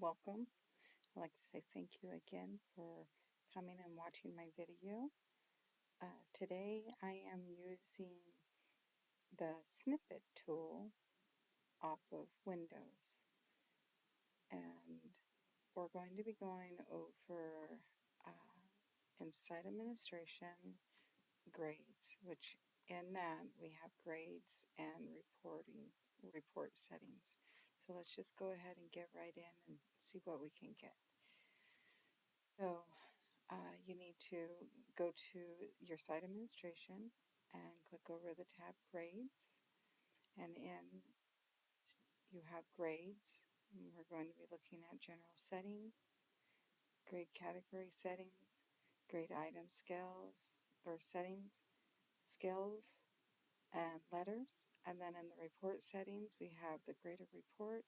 welcome. I'd like to say thank you again for coming and watching my video. Today I am using the snippet tool off of Windows, and we're going to be going over Inside Administration grades, which in that we have grades and report settings. So let's just go ahead and get right in and see what we can get. So you need to go to your site administration and click over the tab grades, and you have grades. And we're going to be looking at general settings, grade category settings, grade item scales or settings, skills, and letters. And then in the report settings we have the grader report,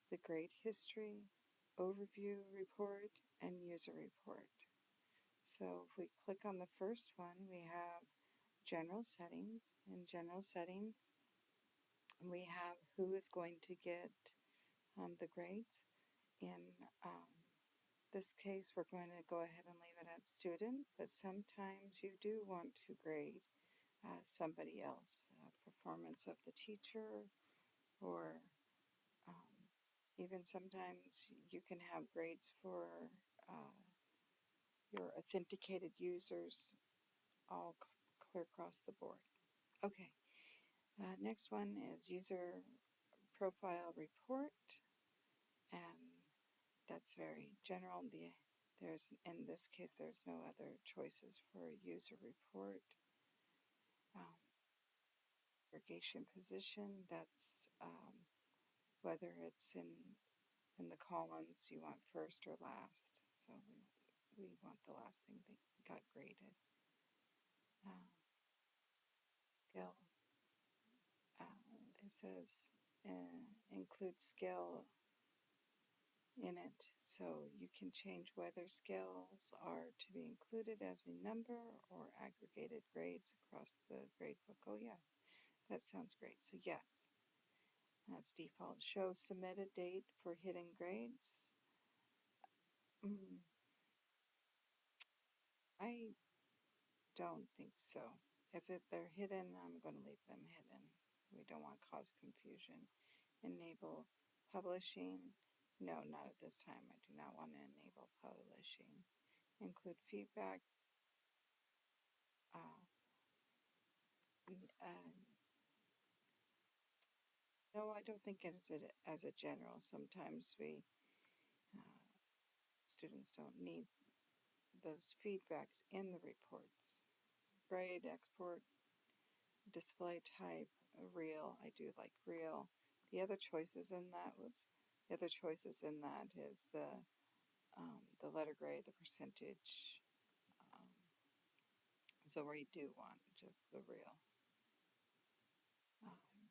the grade history, overview report, and user report. So if we click on the first one, we have general settings. In general settings, we have who is going to get the grades. In this case, we're going to go ahead and leave it at student, but sometimes you do want to grade somebody else, performance of the teacher, or even sometimes you can have grades for your authenticated users all clear across the board. Okay, next one is user profile report, and that's very general. There's in this case there's no other choices for a user report. Aggregation position, that's whether it's in the columns you want first or last. So we want the last thing that got graded. Skill. It says include skill in it, so you can change whether skills are to be included as a number or aggregated grades across the gradebook. Oh yes, that sounds great. So yes, that's default. Show submitted date for hidden grades. I don't think so. If they're hidden, I'm going to leave them hidden. We don't want to cause confusion. Enable publishing. No, not at this time. I do not want to enable publishing. Include feedback. No, I don't think it is as a general. Sometimes students don't need those feedbacks in the reports. Grade, export, display type, real. I do like real. The other choices in that, the other choices in that is the letter grade, the percentage. So we do want just the real.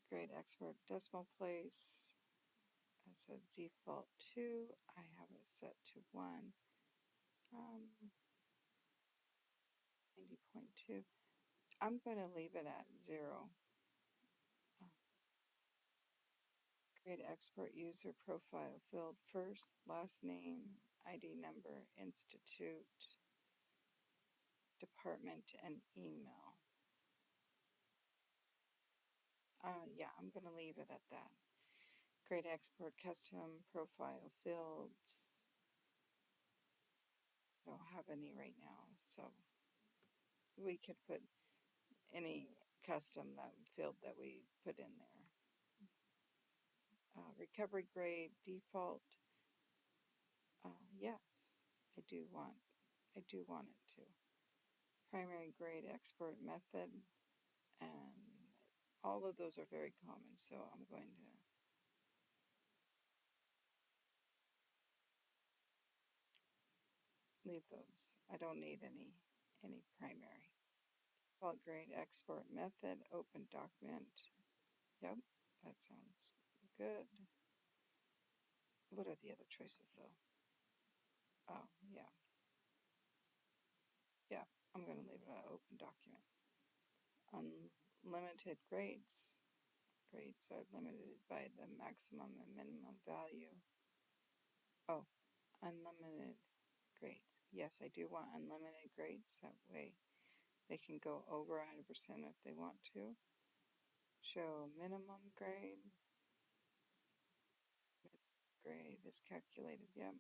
Grade export decimal place. It says default 2. I have it set to 1. 90.2. I'm going to leave it at 0. Create expert user profile field first, last name, ID number, institute, department, and email. Yeah, I'm going to leave it at that. Create export custom profile fields. I don't have any right now, so we could put any custom field that we put in there. Recovery grade default. Yes, I do want it to. Primary grade export method, and all of those are very common, so I'm going to leave those. I don't need any primary. Default grade export method, open document. Yep, that sounds good. What are the other choices though? Oh, yeah. Yeah, I'm going to leave it at open document. Unlimited grades. Grades are limited by the maximum and minimum value. Oh, unlimited grades. Yes, I do want unlimited grades. That way they can go over 100% if they want to. Show minimum grade. Grade is calculated, yep.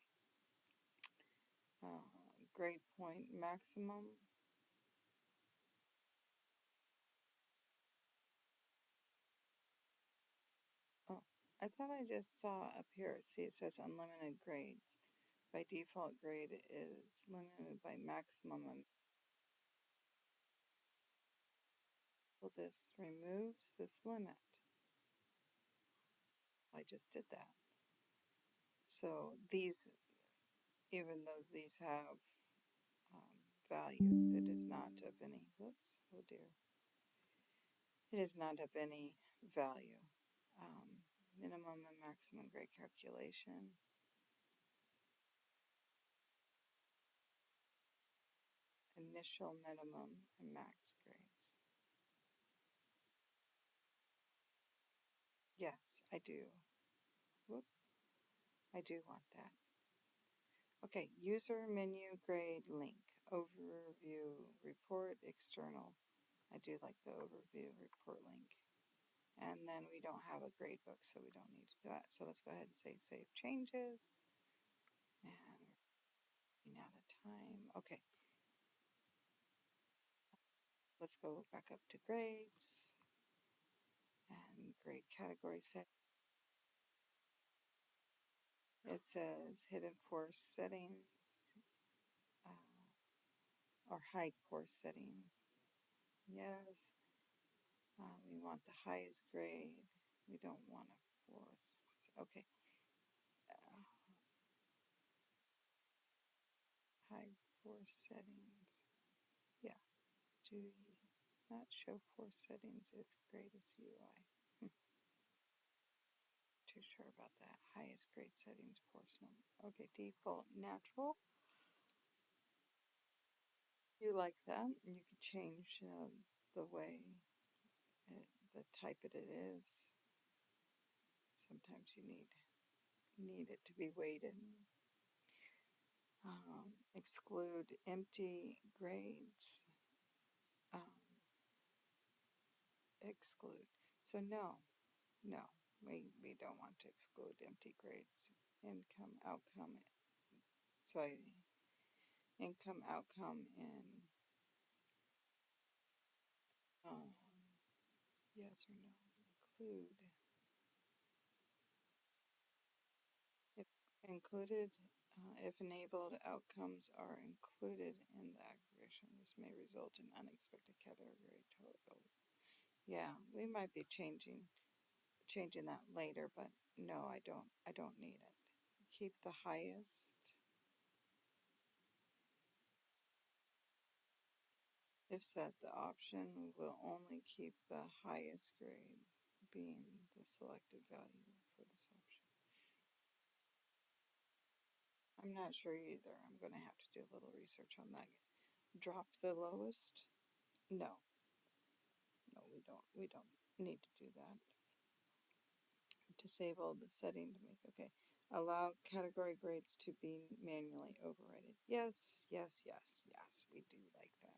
Grade point maximum. Oh, I thought I just saw up here. See, it says unlimited grades. By default, grade is limited by maximum. Well, this removes this limit. I just did that. So these, even though these have values, it is not of any, whoops, oh dear. It is not of any value. Minimum and maximum grade calculation. Initial minimum and max grades. Yes, I do. Whoops. I do want that. Okay, user menu grade link. Overview report external. I do like the overview report link. And then we don't have a grade book, so we don't need to do that. So let's go ahead and say save changes. And we're running out of time. Okay. Let's go back up to grades and grade category set. It says hidden force settings or hide force settings. Yes. We want the highest grade. We don't want a force. Okay. Hide force settings. Yeah. Do not show force settings if grade is UI. Too sure about that. Highest grade settings, force number. Okay, default natural. You like that? You could change the way the type it is. Sometimes you need it to be weighted. Exclude empty grades. Exclude. So no, we don't want to exclude empty grades. Income, outcome. So income, outcome, and yes or no. Include. If included, if enabled, outcomes are included in the aggregation. This may result in unexpected category totals. Yeah, we might be changing that later, but no, I don't need it. Keep the highest. If set, the option will only keep the highest grade being the selected value for this option. I'm not sure either. I'm going to have to do a little research on that. Drop the lowest? No. No, we don't need to do that. Disable the setting to make, okay. Allow category grades to be manually overridden. Yes, yes, yes, yes, we do like that.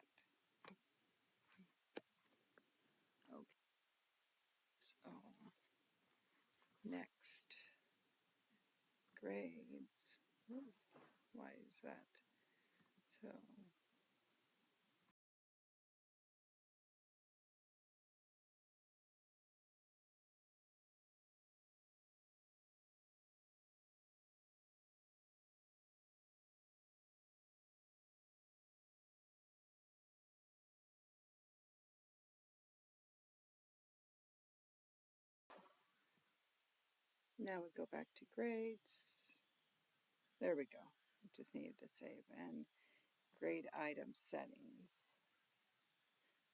Okay, so next, grades. Oops, why is that? So now we go back to grades. There we go. Just needed to save. And grade item settings.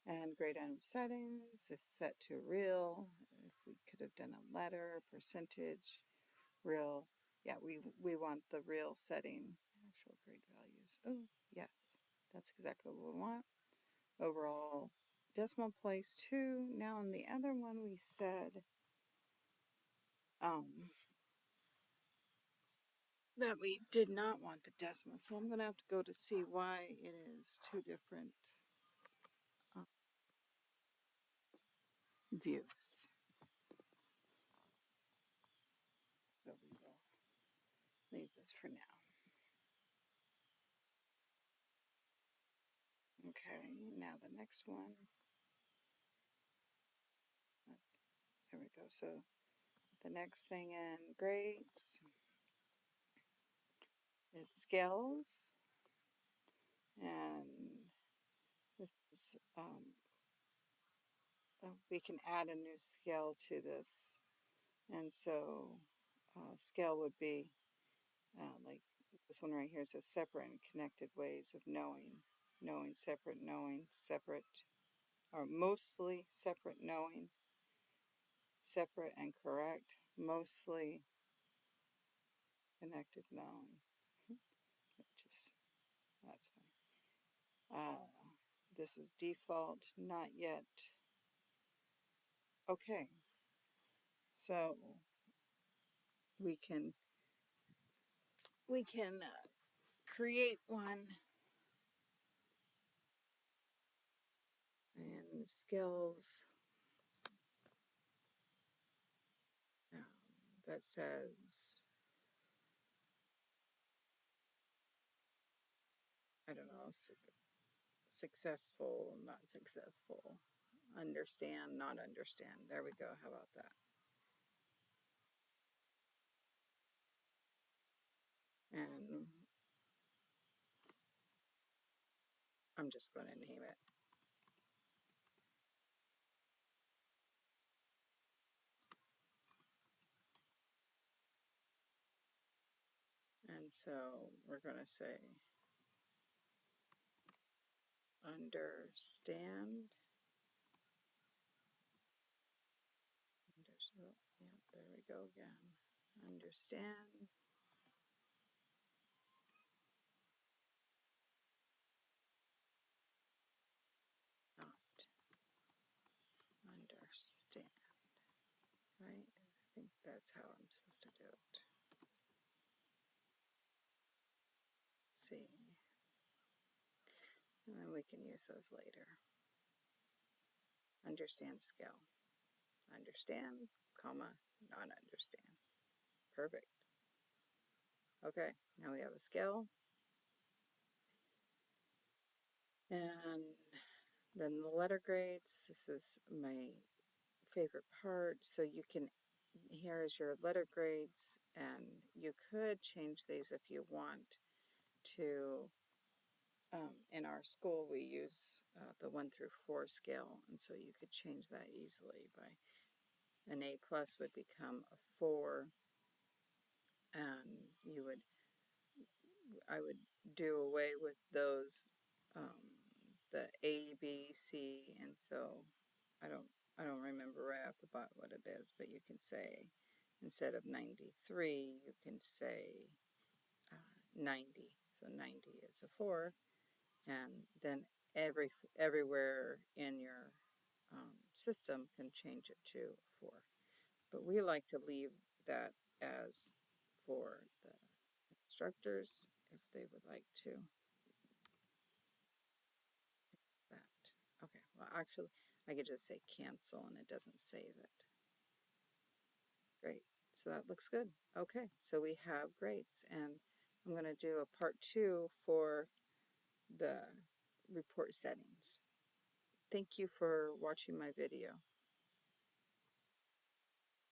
And grade item settings is set to real. If we could have done a letter, percentage, real. Yeah, we want the real setting. Actual grade values. Oh, yes. That's exactly what we want. Overall decimal place 2. Now on the other one we said that we did not want the decimal. So I'm going to have to go to see why it is two different uh, views. So we will leave this for now. Okay, now the next one. There we go. So the next thing in grades is scales. And this is, we can add a new scale to this. And so scale would be like this one right here says separate and connected ways of knowing. Knowing, separate, or mostly separate knowing, separate and correct, mostly connected knowing. Which is, that's funny. This is default, not yet. Okay, so we can create one, and skills um, that says, I don't know, successful, not successful, understand, not understand. There we go. How about that? And I'm just going to name it. And so we're going to say understand. Yeah, there we go again. Understand, not understand. Right? I think that's how I'm supposed to do it. Let's see. And then we can use those later. Understand skill. Understand, comma, not understand. Perfect. Okay, now we have a skill. And then the letter grades. This is my favorite part. So you can, here is your letter grades, and you could change these if you want to. In our school, we use the 1 through 4 scale, and so you could change that easily by an A plus would become a 4, and I would do away with those, the A, B, C, and so I don't remember right off the bat what it is, but you can say instead of 93, you can say 90. So 90 is a 4, and then everywhere in your system can change it to 4. But we like to leave that as for the instructors if they would like to. That. Okay, well actually I could just say cancel and it doesn't save it. Great, so that looks good. Okay, so we have grades, and I'm going to do a part 2 for the report settings. Thank you for watching my video.